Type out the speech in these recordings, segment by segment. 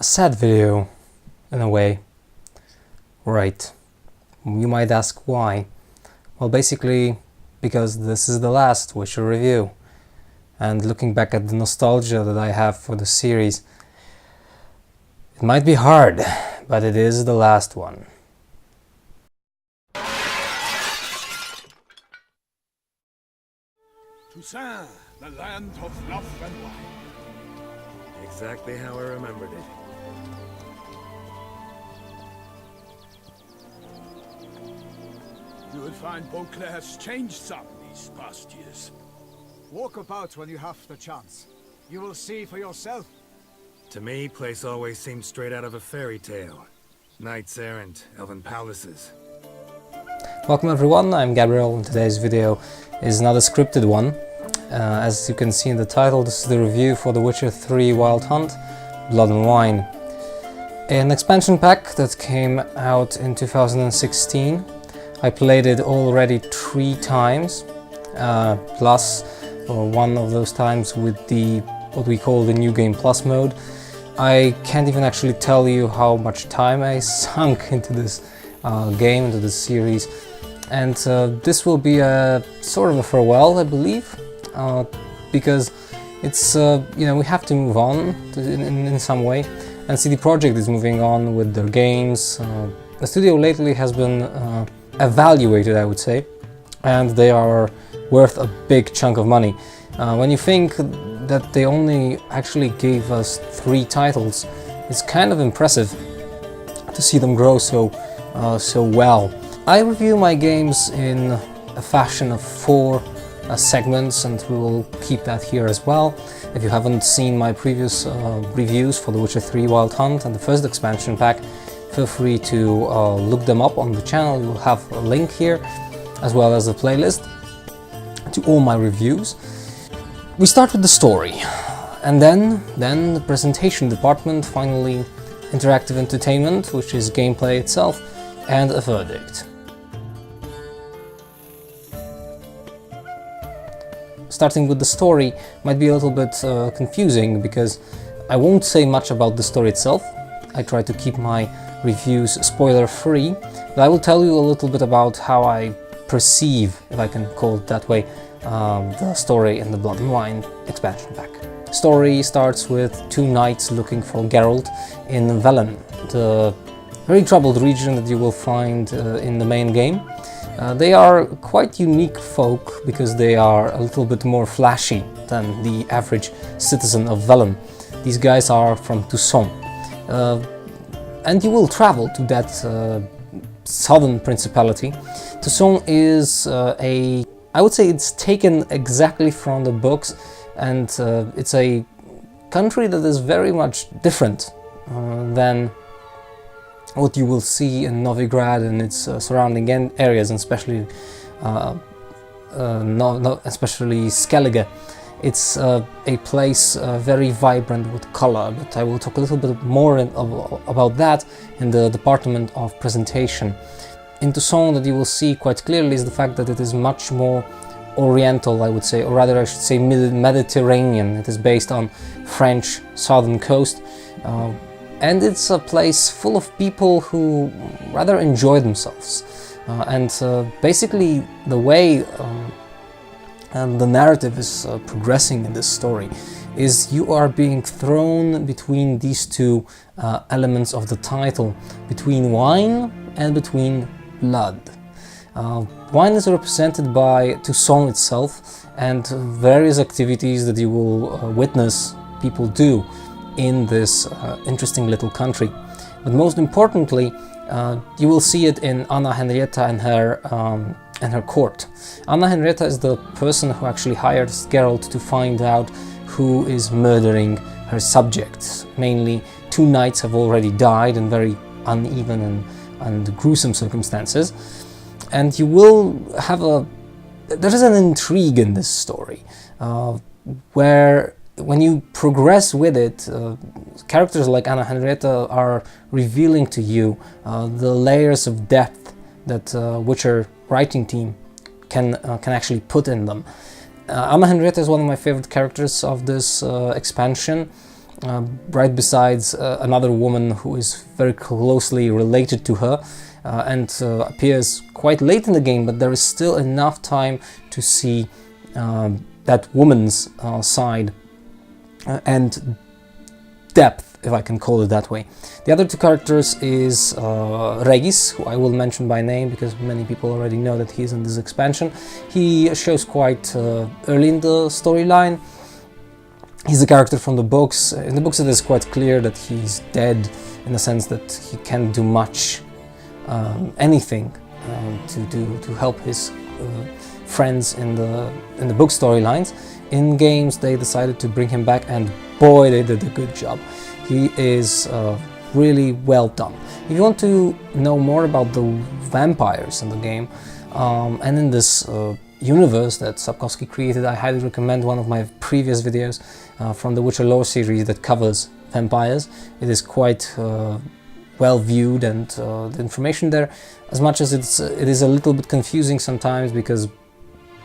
a sad video, in a way. Right. You might ask why. Well, basically because this is the last Witcher review. And looking back at the nostalgia that I have for the series, it might be hard, but it is the last one. Toussaint, the land of love and wine. Exactly how I remembered it. You will find Beauclair has changed some these past years. Walk about when you have the chance. You will see for yourself. To me, place always seemed straight out of a fairy tale. Knights errant, elven palaces. Welcome everyone, I'm Gabriel, and today's video is not a scripted one. As you can see in the title, this is the review for The Witcher 3 Wild Hunt, Blood and Wine. An expansion pack that came out in 2016. I played it already 3 times, plus one of those times with the what we call the New Game Plus mode. I can't even actually tell you how much time I sunk into this game, into this series. And this will be a sort of a farewell, I believe, because it's, you know, we have to move on in some way, and CD Projekt is moving on with their games. The studio lately has been evaluated, I would say, and they are worth a big chunk of money. When you think that they only actually gave us 3 titles, it's kind of impressive to see them grow so well. I review my games in a fashion of 4 segments, and we will keep that here as well. If you haven't seen my previous reviews for The Witcher 3 Wild Hunt and the first expansion pack, feel free to look them up on the channel. You'll have a link here, as well as a playlist to all my reviews. We start with the story, and then the presentation department, finally interactive entertainment, which is gameplay itself, and a verdict. Starting with the story might be a little bit confusing, because I won't say much about the story itself. I try to keep my reviews spoiler-free, but I will tell you a little bit about how I perceive, if I can call it that way, the story in the Blood and Wine expansion pack. Story starts with 2 knights looking for Geralt in Velen, the very troubled region that you will find in the main game. They are quite unique folk because they are a little bit more flashy than the average citizen of Velen. These guys are from Toussaint. And you will travel to that southern principality. Toussaint is I would say it's taken exactly from the books, and it's a country that is very much different than what you will see in Novigrad and its surrounding areas, and especially especially Skellige. It's a place very vibrant with color, but I will talk a little bit more about that in the department of presentation. In Toussaint, that you will see quite clearly is the fact that it is much more oriental, I would say, or rather I should say Mediterranean. It is based on French southern coast, and it's a place full of people who rather enjoy themselves. Basically the way and the narrative is progressing in this story is you are being thrown between these 2 elements of the title, between wine and between blood. Wine is represented by Toussaint itself and various activities that you will witness people do in this interesting little country. But most importantly, you will see it in Anna Henrietta and her court. Anna Henrietta is the person who actually hires Geralt to find out who is murdering her subjects. Mainly 2 knights have already died in very uneven and gruesome circumstances. And you will have there is an intrigue in this story, where when you progress with it, characters like Anna Henrietta are revealing to you the layers of depth that Witcher writing team can actually put in them. Anna Henrietta is one of my favorite characters of this expansion. right besides another woman who is very closely related to her and appears quite late in the game, but there is still enough time to see that woman's side and depth, if I can call it that way. The other two characters is Regis, who I will mention by name because many people already know that he's in this expansion. He shows quite early in the storyline. He's a character from the books. In the books it is quite clear that he's dead, in the sense that he can't do much, anything to help his friends in the book storylines. In games they decided to bring him back, and boy, they did a good job. He is really well done. If you want to know more about the vampires in the game and in this universe that Sapkowski created, I highly recommend one of my previous videos from the Witcher lore series that covers vampires. It is quite well viewed, and the information there, as much as it is a little bit confusing sometimes because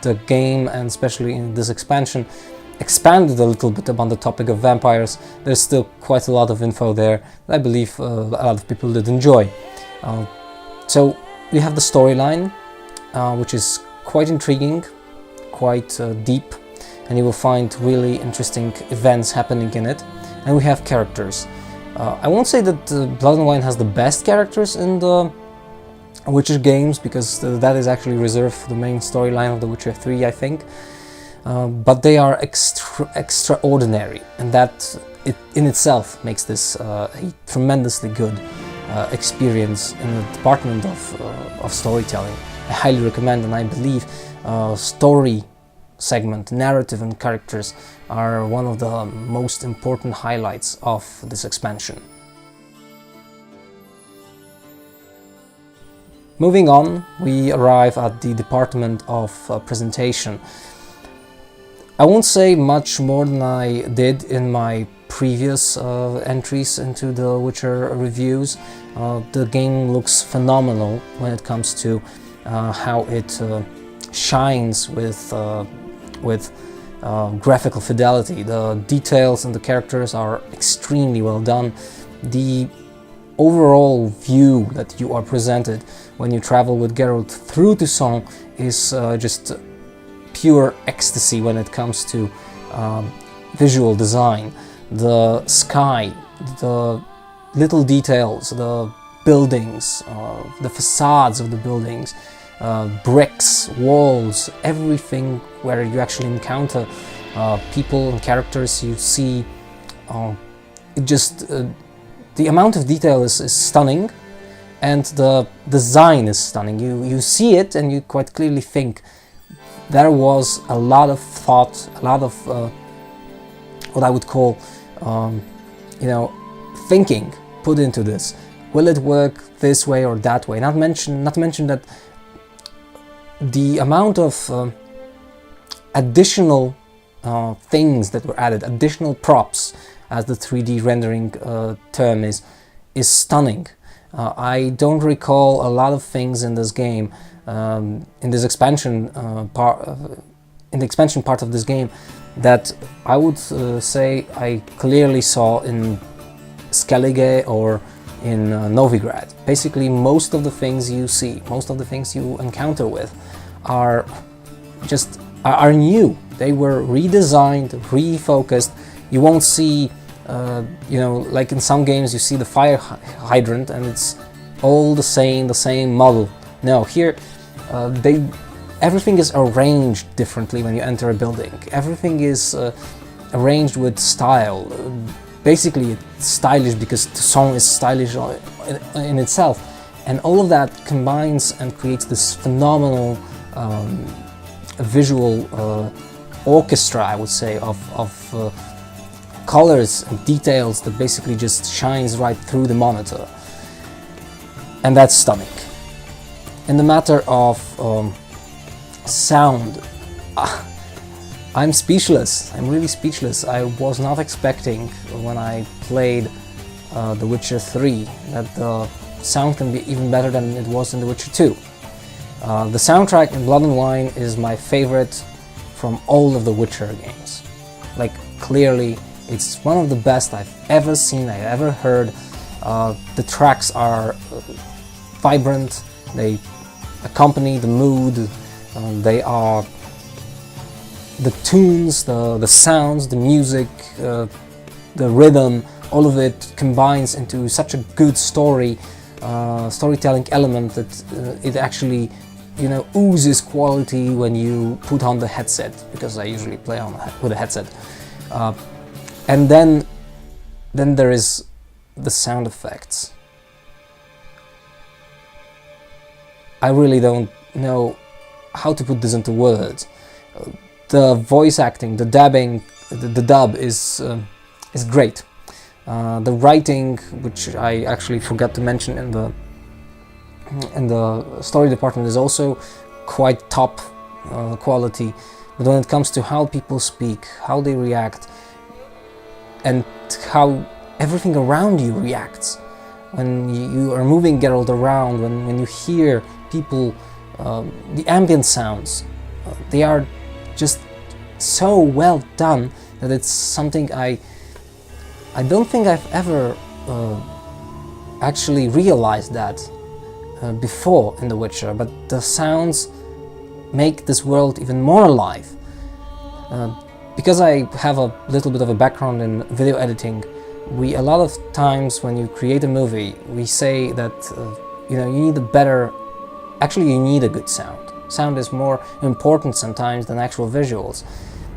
the game, and especially in this expansion, expanded a little bit upon the topic of vampires. There's still quite a lot of info there that I believe a lot of people did enjoy. So we have the storyline, which is quite intriguing, quite deep, and you will find really interesting events happening in it. And we have characters. I won't say that Blood and Wine has the best characters in the Witcher games, because that is actually reserved for the main storyline of The Witcher 3, I think. But they are extraordinary, and that in itself makes this a tremendously good experience in the department of storytelling. I highly recommend, and I believe story segment, narrative and characters are one of the most important highlights of this expansion. Moving on, we arrive at the department of presentation. I won't say much more than I did in my previous entries into the Witcher reviews. The game looks phenomenal when it comes to how it shines with graphical fidelity. The details and the characters are extremely well done. The overall view that you are presented when you travel with Geralt through Toussaint is just pure ecstasy when it comes to visual design. The sky, the little details, the buildings, the facades of the buildings, bricks, walls, everything where you actually encounter people and characters, you see it just the amount of detail is stunning, and the design is stunning. You see it and you quite clearly think there was a lot of thought, a lot of what I would call thinking put into this. Will it work this way or that way? Not mention that the amount of additional things that were added, additional props, as the 3D rendering term is stunning. I don't recall a lot of things in this game, in this expansion in the expansion part of this game, that I would say I clearly saw in Skellige or in Novigrad. Basically, most of the things you see, most of the things you encounter with, are new. They were redesigned, refocused. You won't see, like in some games you see the fire hydrant and it's all the same model. No, here everything is arranged differently when you enter a building. Everything is arranged with style. Basically, it's stylish because the song is stylish in itself, and all of that combines and creates this phenomenal visual orchestra, I would say, of colors and details that basically just shines right through the monitor, and that's stunning. In the matter of sound, I'm speechless. I'm really speechless. I was not expecting when I played The Witcher 3 that the sound can be even better than it was in The Witcher 2. The soundtrack in Blood and Wine is my favorite from all of the Witcher games. Like, clearly It's one of the best I've ever seen, I've ever heard. The tracks are vibrant, they accompany the mood, they are the tunes, the sounds, the music, the rhythm, all of it combines into such a good storytelling element that it actually, you know, oozes quality when you put on the headset, because I usually play with a headset. And then there is the sound effects. I really don't know how to put this into words. The voice acting, the dubbing, the dub is great. The writing, which I actually forgot to mention in the story department, is also quite top quality. But when it comes to how people speak, how they react, and how everything around you reacts, when you are moving Geralt around, when you hear people, the ambient sounds, they are just so well done that it's something I don't think I've ever actually realized that before in The Witcher, but the sounds make this world even more alive. Because I have a little bit of a background in video editing, a lot of times when you create a movie, we say that you know, you need a better, actually you need a good sound. Sound is more important sometimes than actual visuals.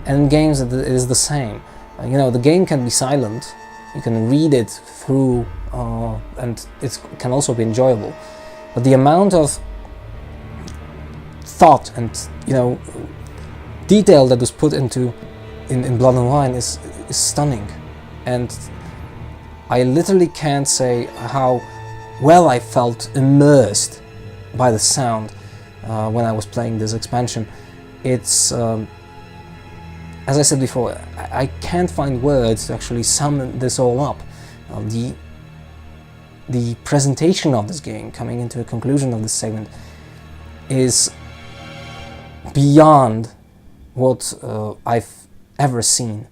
And in games it is the same. You know, the game can be silent, you can read it through, and it can also be enjoyable. But the amount of thought and, you know, detail that was put into in Blood and Wine is stunning. And I literally can't say how well I felt immersed by the sound when I was playing this expansion. It's, as I said before, I can't find words to actually sum this all up. The presentation of this game, coming into a conclusion of this segment, is beyond what I've ever seen.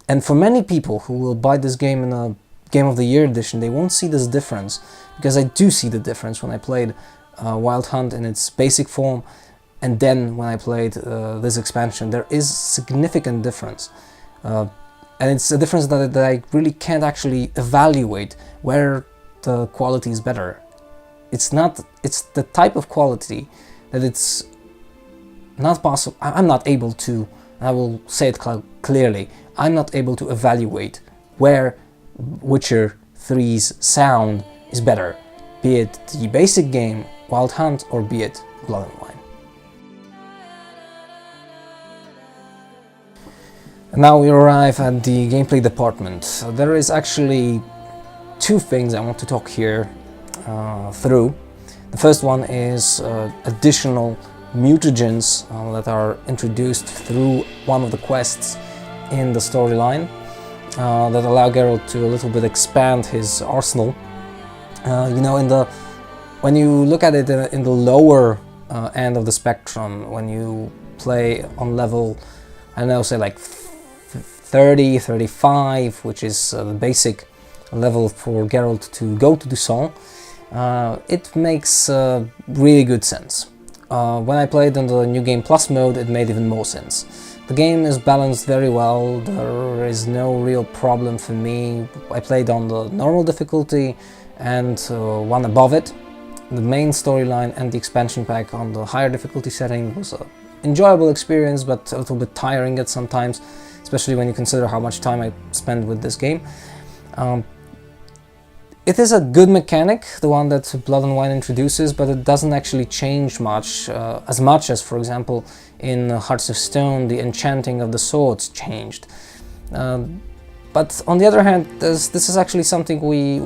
And for many people who will buy this game in a Game of the Year edition, they won't see this difference, because I do see the difference when I played Wild Hunt in its basic form, and then when I played this expansion. There is significant difference. And it's a difference that I really can't actually evaluate where the quality is better. It's the type of quality that it's not possible. I'm not able to, I will say it clearly, I'm not able to evaluate where Witcher 3's sound is better, be it the basic game, Wild Hunt, or be it Blood and Wine. And now we arrive at the gameplay department. So there is actually two things I want to talk here through. The first one is additional mutagens that are introduced through one of the quests in the storyline that allow Geralt to a little bit expand his arsenal. You know, when you look at it in the lower end of the spectrum, when you play on level, I don't know, say like 30, 35, which is the basic level for Geralt to go to Toussaint, it makes really good sense. When I played on the New Game Plus mode, it made even more sense. The game is balanced very well, there is no real problem for me. I played on the normal difficulty and one above it. The main storyline and the expansion pack on the higher difficulty setting was an enjoyable experience, but a little bit tiring at some times, especially when you consider how much time I spend with this game. It is a good mechanic, the one that Blood and Wine introduces, but it doesn't actually change much, as much as, for example, in Hearts of Stone, the enchanting of the swords changed. But on the other hand, this is actually something we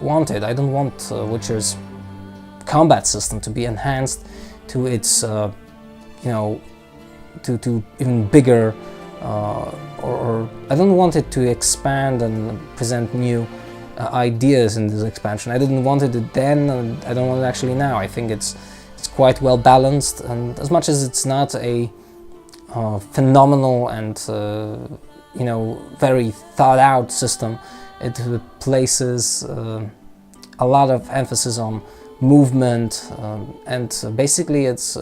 wanted. I don't want Witcher's combat system to be enhanced to its, you know, to even bigger, or I don't want it to expand and present new ideas in this expansion. I didn't want it then, and I don't want it actually now. I think it's quite well balanced, and as much as it's not a phenomenal and you know, very thought out system. It places a lot of emphasis on movement, and basically it's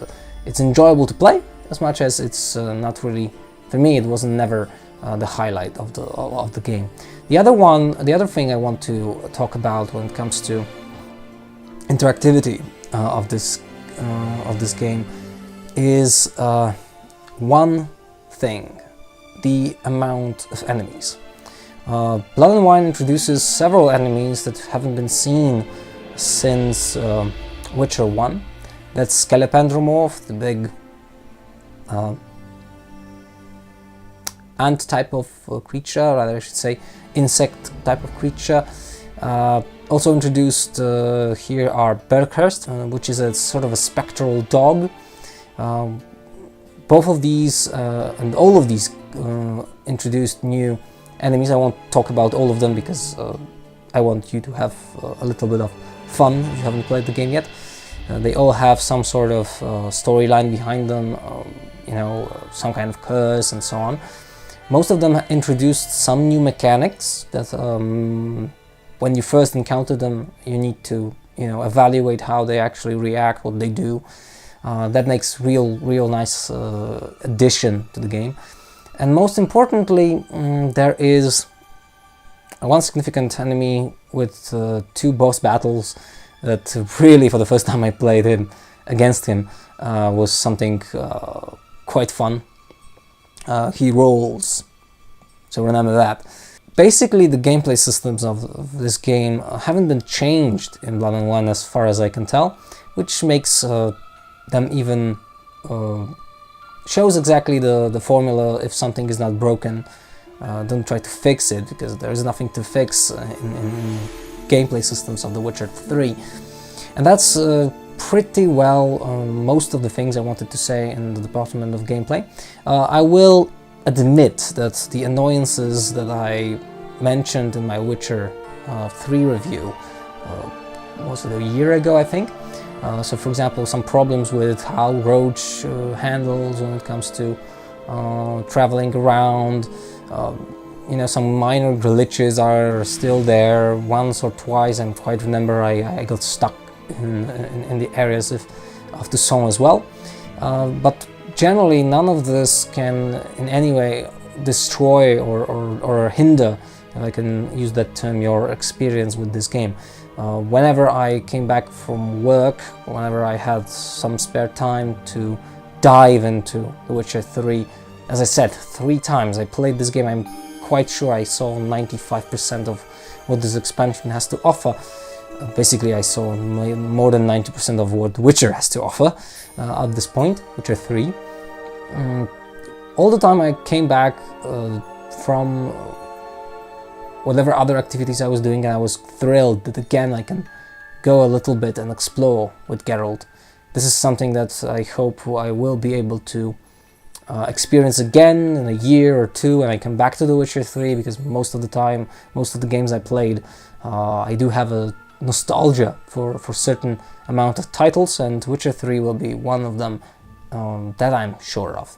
enjoyable to play as much as it's not really, for me, it wasn't never the highlight of the game. The other thing I want to talk about when it comes to interactivity of this game is one thing: the amount of enemies. Blood and Wine introduces several enemies that haven't been seen since Witcher 1. That's Skelependromorph, the big ant type of creature, rather I should say insect type of creature. Also introduced here are Berkhurst, which is a sort of a spectral dog. Both of these and all of these introduced new enemies. I won't talk about all of them because I want you to have a little bit of fun if you haven't played the game yet. They all have some sort of storyline behind them, you know, some kind of curse and so on. Most of them introduced some new mechanics that when you first encounter them, you need to, you know, evaluate how they actually react, what they do. That makes real nice addition to the game. And most importantly, there is one significant enemy with 2 boss battles that really, for the first time I played against him, was something quite fun. He rolls, so remember that. Basically, the gameplay systems of this game haven't been changed in Blood and Wine as far as I can tell, which makes them even shows exactly the formula. If something is not broken, don't try to fix it, because there is nothing to fix in gameplay systems of The Witcher 3. And that's pretty well most of the things I wanted to say in the department of gameplay. I will admit that the annoyances that I mentioned in my Witcher 3 review, was it a year ago, I think? So for example, some problems with how Roach handles when it comes to traveling around, you know, some minor glitches are still there. Once or twice, I quite remember, I got stuck in the areas of the song as well. But generally, none of this can in any way destroy or hinder, if I can use that term, your experience with this game. Whenever I came back from work, whenever I had some spare time to dive into The Witcher 3, as I said, 3 times I played this game. I'm quite sure I saw 95% of what this expansion has to offer. Basically, I saw more than 90% of what Witcher has to offer at this point, Witcher 3. All the time I came back from whatever other activities I was doing, and I was thrilled that again I can go a little bit and explore with Geralt. This is something that I hope I will be able to experience again in a year or two when I come back to The Witcher 3, because most of the time, most of the games I played, I do have a nostalgia for certain amount of titles, and Witcher 3 will be one of them, that I'm sure of.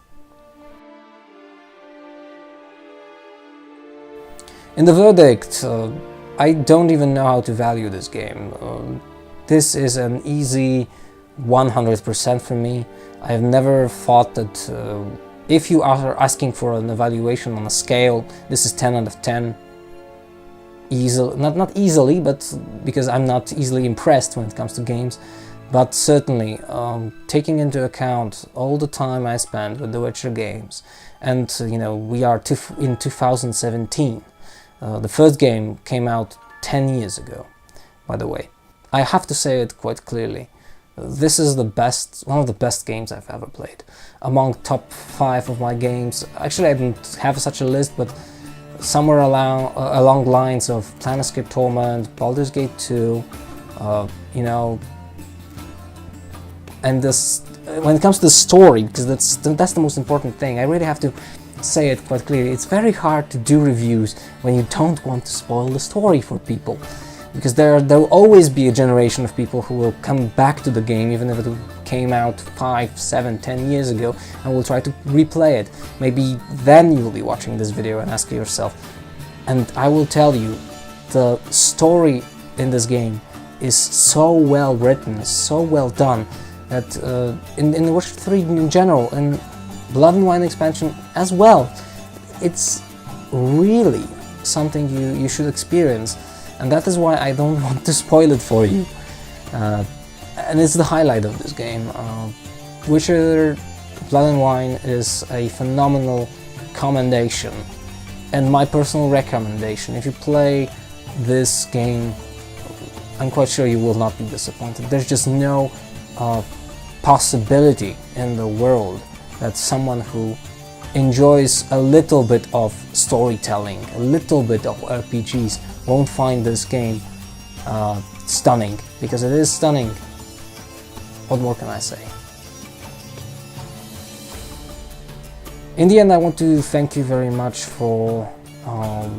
In the verdict, I don't even know how to value this game. This is an easy 100% for me. I've never thought that if you are asking for an evaluation on a scale, this is 10 out of 10. Not easily, but because I'm not easily impressed when it comes to games, but certainly taking into account all the time I spent with the Witcher games, and you know, we are in 2017. The first game came out 10 years ago, by the way. I have to say it quite clearly. This is one of the best games I've ever played. Among top 5 of my games, actually I didn't have such a list, but somewhere along the lines of Planescape Torment, Baldur's Gate 2, you know, and this, when it comes to the story, because that's the most important thing, I really have to say it quite clearly. It's very hard to do reviews when you don't want to spoil the story for people. because there will always be a generation of people who will come back to the game even if it came out 5, 7, 10 years ago, and will try to replay it. Maybe then you will be watching this video and ask yourself, and I will tell you, the story in this game is so well written, so well done, that in The Witcher 3 in general, and Blood and Wine expansion as well, it's really something you should experience, and that is why I don't want to spoil it for you. And it's the highlight of this game. Witcher Blood and Wine is a phenomenal commendation, and my personal recommendation. If you play this game, I'm quite sure you will not be disappointed. There's just no possibility in the world that someone who enjoys a little bit of storytelling, a little bit of RPGs, won't find this game stunning, because it is stunning. What more can I say? In the end, I want to thank you very much for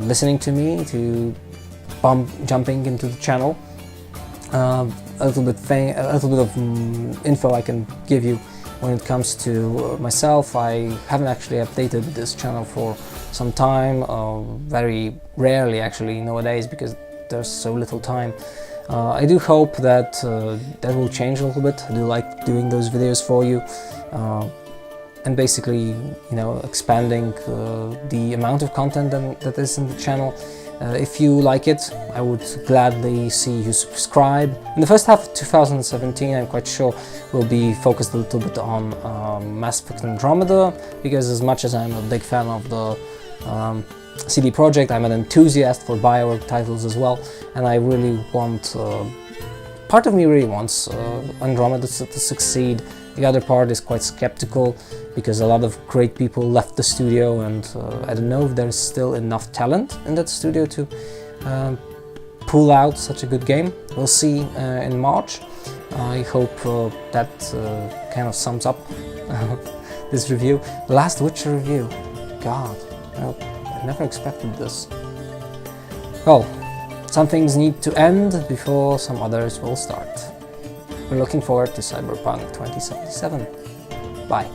listening to me, to jumping into the channel. A little bit of info I can give you when it comes to myself. I haven't actually updated this channel for some time, very rarely actually nowadays, because there's so little time. I do hope that that will change a little bit. I do like doing those videos for you, and basically, you know, expanding the amount of content that is in the channel. If you like it, I would gladly see you subscribe. In the first half of 2017, I'm quite sure we'll be focused a little bit on Mass Effect Andromeda, because as much as I'm a big fan of the CD Projekt, I'm an enthusiast for BioWare titles as well, and I really want, part of me really wants Andromeda to succeed. The other part is quite skeptical, because a lot of great people left the studio, and I don't know if there's still enough talent in that studio to pull out such a good game. We'll see in March. I hope that kind of sums up this review. Last Witcher review. God, I never expected this. Well, some things need to end before some others will start. We're looking forward to Cyberpunk 2077. Bye.